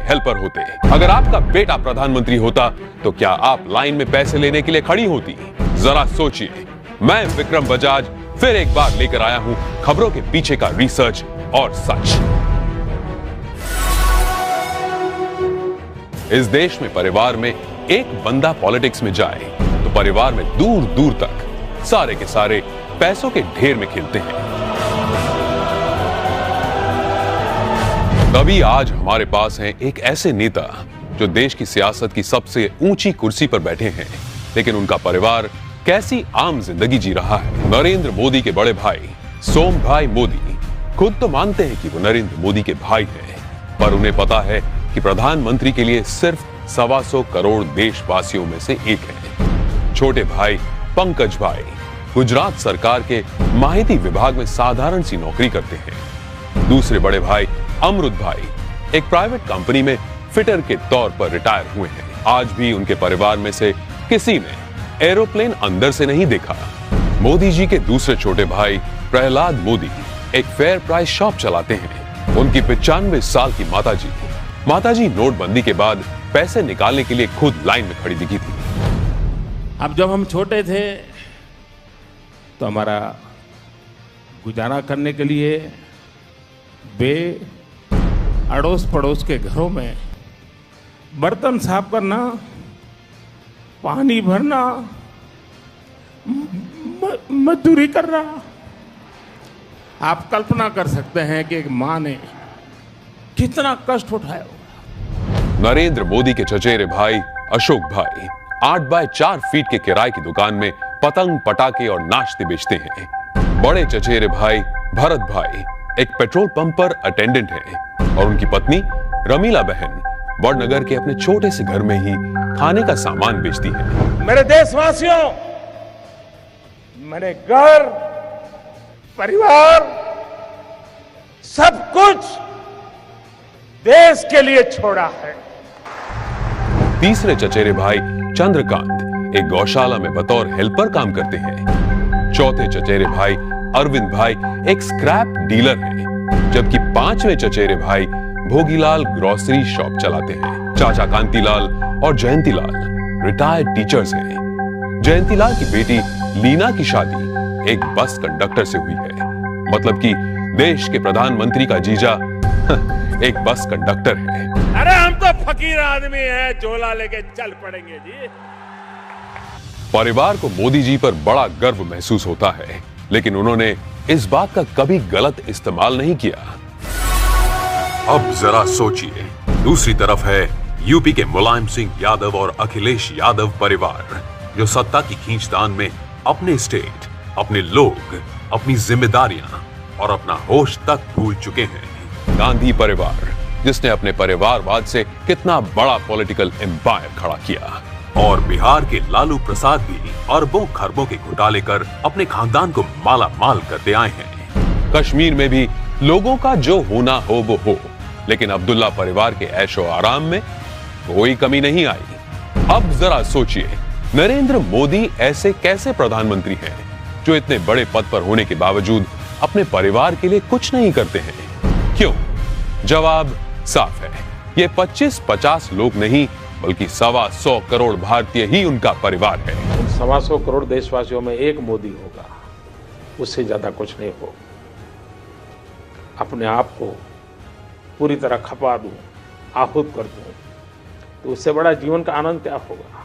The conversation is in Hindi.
हेल्पर होते। अगर आपका बेटा प्रधानमंत्री होता तो क्या आप लाइन में पैसे लेने के लिए खड़ी होती? जरा सोचिए। मैं विक्रम बजाज फिर एक बार लेकर आया हूं खबरों के पीछे का रिसर्च और सच। इस देश में परिवार में एक बंदा पॉलिटिक्स में जाए तो परिवार में दूर दूर तक सारे के सारे पैसों के ढेर में खेलते हैं। तभी आज हमारे पास हैं एक ऐसे नेता जो देश की सियासत की सबसे ऊंची कुर्सी पर बैठे हैं, लेकिन उनका परिवार कैसी आम जिंदगी जी रहा है। नरेंद्र मोदी के बड़े भाई सोम भाई मोदी खुद तो मानते हैं कि वो नरेंद्र मोदी के भाई हैं, पर उन्हें पता है कि प्रधानमंत्री के लिए सिर्फ 125 करोड़ देशवासियों में से एक है। छोटे भाई पंकज भाई गुजरात सरकार के माहिती विभाग में साधारण सी नौकरी करते हैं। दूसरे बड़े भाई अमृत भाई एक प्राइवेट कंपनी में फिटर के तौर पर रिटायर हुए हैं। आज भी उनके परिवार में से किसी ने एरोप्लेन अंदर से नहीं देखा। मोदी जी के दूसरे छोटे भाई प्रहलाद मोदी एक फेयर प्राइस शॉप चलाते हैं। उनकी 95 साल की माताजी नोटबंदी के बाद पैसे निकालने के लिए खुद लाइन में खड़ी दिखी थी। अब जब हम छोटे थे तो हमारा गुजारा करने के लिए वे अड़ोस पड़ोस के घरों में बर्तन साफ करना, पानी भरना, मजदूरी करना। आप कल्पना कर सकते हैं कि एक मां ने कितना कष्ट उठाया होगा। नरेंद्र मोदी के चचेरे भाई अशोक भाई 8 बाय 4 फीट के किराए की दुकान में पतंग पटाखे और नाश्ते बेचते हैं। बड़े चचेरे भाई भरत भाई एक पेट्रोल पंप पर अटेंडेंट हैं और उनकी पत्नी रमीला बहन वडनगर के अपने छोटे से घर में ही खाने का सामान बेचती है। मेरे देशवासियों, मैंने घर, परिवार, सब कुछ देश के लिए छोड़ा है। तीसरे चचेरे भाई चंद्रकांत एक गौशाला में बतौर हेल्पर काम करते हैं। चौथे चचेरे भाई अरविंद भाई एक स्क्रैप डीलर हैं, जबकि पांचवें चचेरे भाई भोगीलाल ग्रोसरी शॉप चलाते हैं। चाचा कांतीलाल और जयंतीलाल रिटायर्ड टीचर्स हैं। जयंतीलाल की बेटी लीना की शादी एक बस कंडक्टर से हुई है। मतलब कि देश के प्रधानमंत्री का जीजा एक बस कंडक्टर है। अरे हम तो फकीर आदमी हैं, झोला लेके चल पड़ेंगे जी। परिवार को मोदी जी पर बड़ा गर्व महसूस होता है, लेकिन उन्होंने इस बात का कभी गलत इस्तेमाल नहीं किया। अब जरा सोचिए, दूसरी तरफ है यूपी के मुलायम सिंह यादव और अखिलेश यादव परिवार, जो सत्ता की खींचतान में अपने स्टेट, अपने लोग, अपनी जिम्मेदारियां और अपना होश तक भूल चुके हैं। गांधी परिवार जिसने अपने परिवारवाद से कितना बड़ा पॉलिटिकल एम्पायर खड़ा किया, और बिहार के लालू प्रसाद भी अरबों खरबों के घोटाले कर अपने खानदान को माला माल करते आए हैं। कश्मीर में भी लोगों का जो होना हो वो हो, लेकिन अब्दुल्ला परिवार के ऐशो आराम में कोई कमी नहीं आई। अब जरा सोचिए, नरेंद्र मोदी ऐसे कैसे प्रधानमंत्री हैं जो इतने बड़े पद पर होने के बावजूद अपने परिवार के लिए कुछ नहीं करते हैं? क्यों? जवाब साफ है, ये 25-50 लोग नहीं बल्कि 125 करोड़ भारतीय ही उनका परिवार है। 125 करोड़ देशवासियों में एक मोदी होगा, उससे ज्यादा कुछ नहीं हो। अपने आप को पूरी तरह खपा दूं, आहूत कर दूं, तो उससे बड़ा जीवन का आनंद क्या होगा।